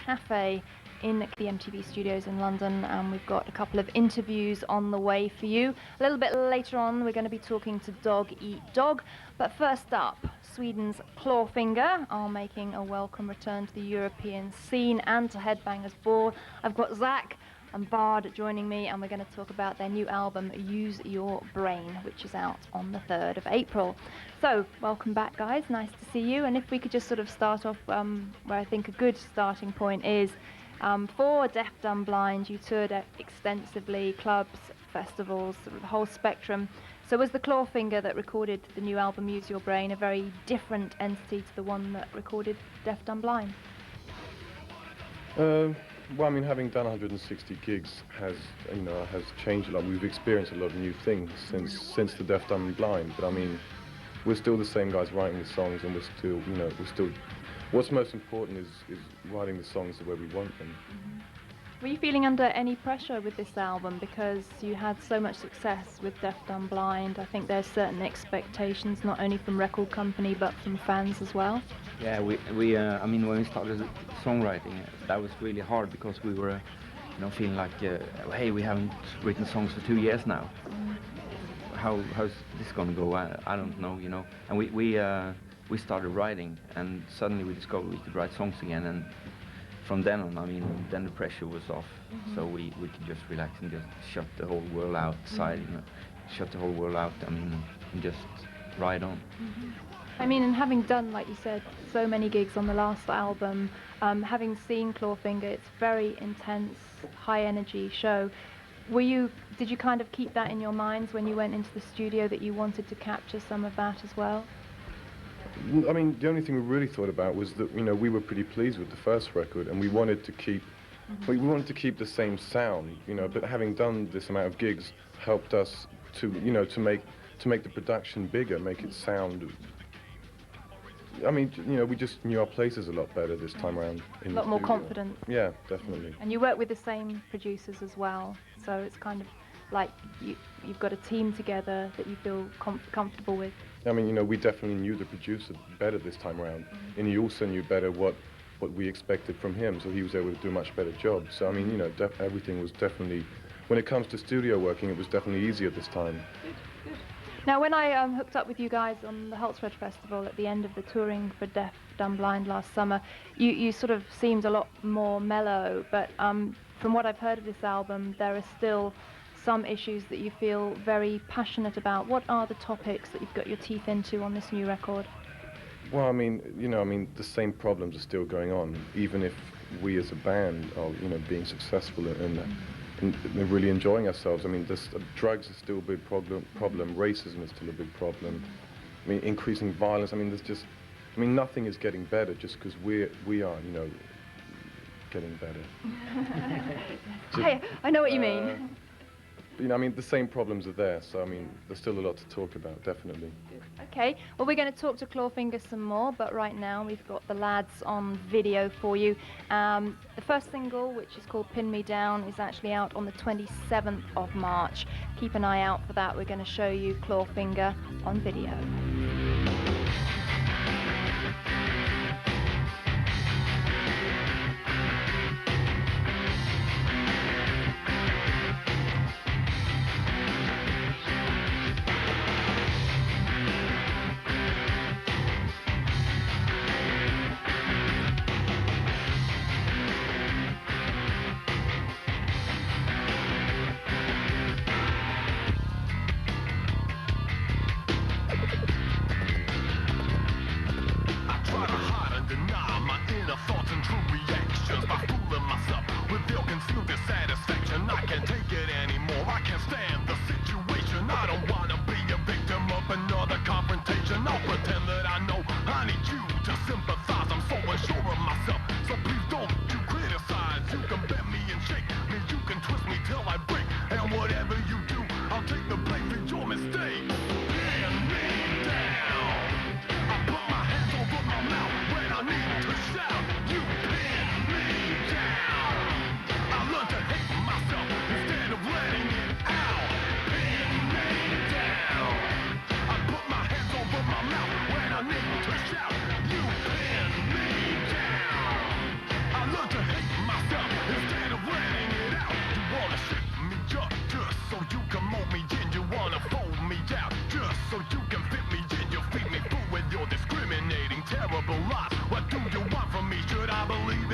Cafe in the MTV studios in London, and we've got a couple of interviews on the way for you. A little bit later on, we're going to be talking to Dog Eat Dog. But first up, Sweden's Clawfinger are making a welcome return to the European scene and to Headbangers Ball. I've got Zach and Bard joining me, and we're going to talk about their new album, Use Your Brain, which is out on the 3rd of April. So, welcome back, guys. Nice to see you. And if we could just sort of start off where I think a good starting point is, for Deaf, Dumb, Blind, you toured extensively, clubs, festivals, sort of the whole spectrum. So was the Clawfinger that recorded the new album, Use Your Brain, a very different entity to the one that recorded Deaf, Dumb, Blind? Well, I mean, having done 160 gigs has changed a lot. We've experienced a lot of new things since the Deaf, Dumb, and Blind. But I mean, we're still the same guys writing the songs, and we're still. What's most important is writing the songs the way we want them. Mm-hmm. Were you feeling under any pressure with this album because you had so much success with Deaf, Dumb, Blind? I think there's certain expectations, not only from record company but from fans as well. Yeah, I mean, when we started songwriting, that was really hard because we were, feeling like, hey, we haven't written songs for 2 years now. How's this gonna go? I don't know, And we started writing, and suddenly we discovered we could write songs again, and from then on, I mean, then the pressure was off. Mm-hmm. So we could just relax and just shut the whole world outside, shut the whole world out, and just ride on. Mm-hmm. I mean, and having done, like you said, so many gigs on the last album, having seen Clawfinger, it's very intense, high energy show. Did you kind of keep that in your minds when you went into the studio, that you wanted to capture some of that as well? I mean, the only thing we really thought about was that we were pretty pleased with the first record, and we wanted to keep the same sound, But having done this amount of gigs helped us to make the production bigger, make it sound. I mean, we just knew our places a lot better this time around. A lot more confident. Yeah, definitely. And you work with the same producers as well, so it's kind of like you've got a team together that you feel comfortable with. I mean, we definitely knew the producer better this time around, and he also knew better what we expected from him, so he was able to do a much better job. So I mean, everything was definitely, when it comes to studio working, it was definitely easier this time. Good. Now, when I hooked up with you guys on the Hultsfred Festival at the end of the touring for Deaf, Dumb, Blind last summer, you sort of seemed a lot more mellow, but from what I've heard of this album, there are still some issues that you feel very passionate about. What are the topics that you've got your teeth into on this new record? Well, I mean, the same problems are still going on, even if we as a band are, being successful and really enjoying ourselves. I mean, drugs are still a big problem. Racism is still a big problem. I mean, increasing violence. I mean, nothing is getting better just because we are, getting better. I know what you mean. I mean, the same problems are there, so I mean, there's still a lot to talk about, definitely. Okay, well, we're going to talk to Clawfinger some more, but right now we've got the lads on video for you. The first single, which is called Pin Me Down, is actually out on the 27th of March. Keep an eye out for that. We're going to show you Clawfinger on video.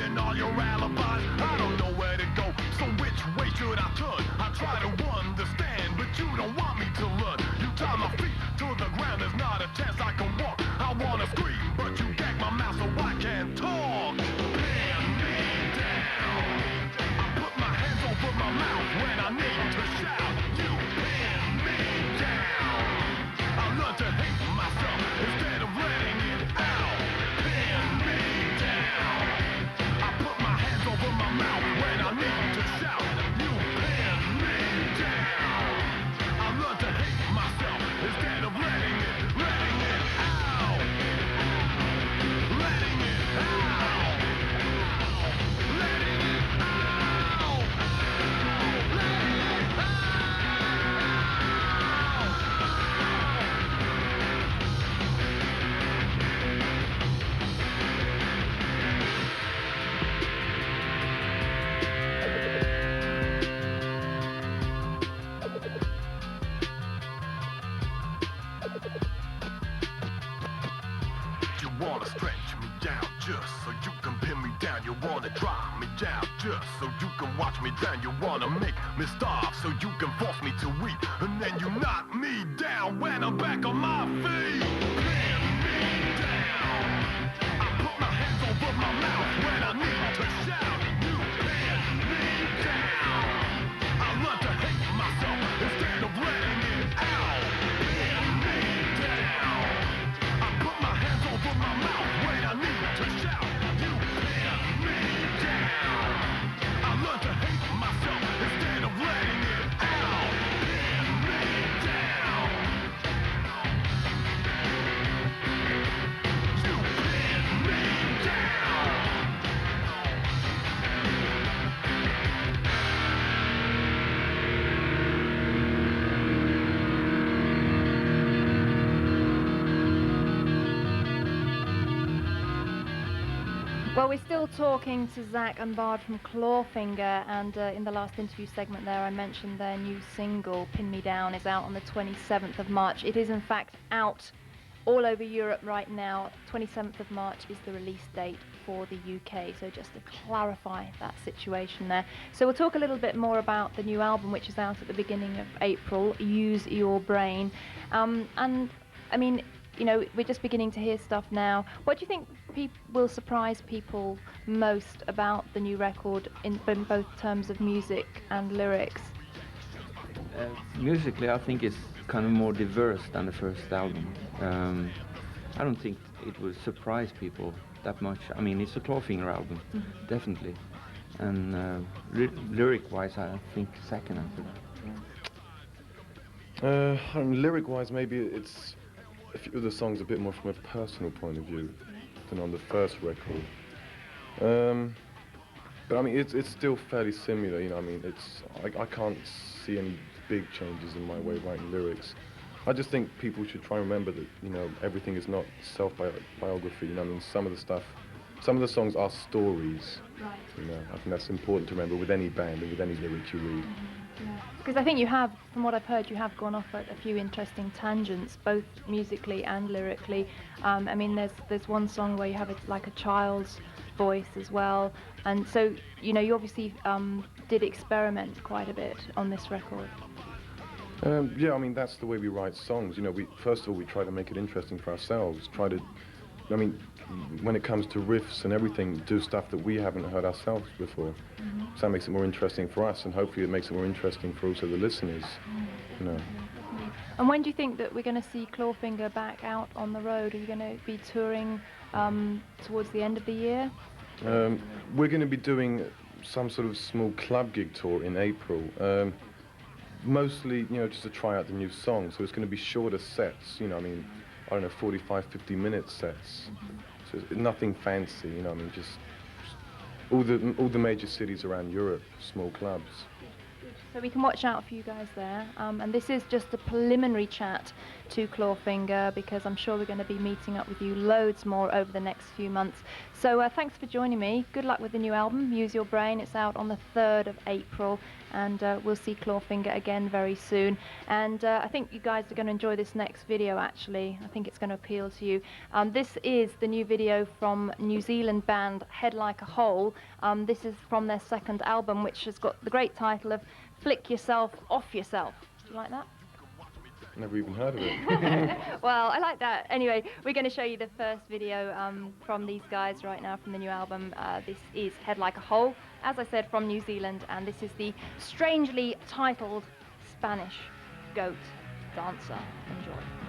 and all your alibis. I don't know where to go, so which way should I turn? I try to understand, but you don't want me to learn. You tie my feet to the ground, there's not a chance I can walk. I wanna scream, but you gag my mouth so I can't talk. Pin me down. I put my hands over my mouth when I need to shout. You pin me down. I learned to hate myself instead of letting it out. Pin me down. I put my hands over my mouth when I need to shout. You pin me down. I learned to hate myself instead of letting it out. Letting it out. Letting it out. Letting it out. You wanna stretch me down just so you can pin me down. You wanna drop me down just so you can watch me drown. You wanna make me starve so you can force me to eat. And then you knock me down when I'm back on my feet. Pin me down. I put my hands over my mouth when I need to shout. You pin me down. I learned to hate myself instead of letting it out. Pin me down. I put my hands over my mouth when I need to shout. You pin me down. I learned to hate myself instead of letting it out. Pin me down. You pin me down. Well, we're still talking to Zach and Bard from Clawfinger, and in the last interview segment there I mentioned their new single, Pin Me Down, is out on the 27th of March. It is in fact out all over Europe right now. 27th of March is the release date for the UK, so just to clarify that situation there. So we'll talk a little bit more about the new album, which is out at the beginning of April, Use Your Brain. And I mean, you know, we're just beginning to hear stuff now. What do you think will surprise people most about the new record in both terms of music and lyrics? Musically, I think it's kind of more diverse than the first album. I don't think it will surprise people that much. I mean, it's a Clawfinger album, definitely. And lyric-wise, I think second after that. I mean, lyric-wise, maybe it's a few of the songs a bit more from a personal point of view than on the first record. But I mean, it's still fairly similar, you know. I mean, I can't see any big changes in my way of writing lyrics. I just think people should try and remember that, you know, everything is not self-biography. You know, I mean, some of the songs are stories. Right. You know, I think that's important to remember with any band and with any lyric you read. Because I think you have, from what I've heard, you have gone off at a few interesting tangents, both musically and lyrically. I mean, there's one song where you have it like a child's voice as well, and so, you know, you obviously did experiment quite a bit on this record. Yeah, I mean, that's the way we write songs. You know, first of all, we try to make it interesting for ourselves. I mean, when it comes to riffs and everything, do stuff that we haven't heard ourselves before. So that makes it more interesting for us, and hopefully it makes it more interesting for also the listeners. You know. And when do you think that we're going to see Clawfinger back out on the road? Are you going to be touring towards the end of the year? We're going to be doing some sort of small club gig tour in April. Mostly, you know, just to try out the new song. So it's going to be shorter sets, you know, I mean, I don't know, 45, 50-minute sets. So it's nothing fancy, you know, I mean, just all the major cities around Europe, small clubs. So we can watch out for you guys there. And this is just a preliminary chat to Clawfinger, because I'm sure we're going to be meeting up with you loads more over the next few months. So thanks for joining me. Good luck with the new album, Use Your Brain. It's out on the 3rd of April, and we'll see Clawfinger again very soon. And I think you guys are going to enjoy this next video, actually. I think it's going to appeal to you. This is the new video from New Zealand band Head Like a Hole. This is from their second album, which has got the great title of Flick Yourself Off Yourself. Do you like that? Never even heard of it. Well, I like that. Anyway, we're going to show you the first video from these guys right now from the new album. This is Head Like a Hole, as I said, from New Zealand, and this is the strangely titled Spanish Goat Dancer. Enjoy.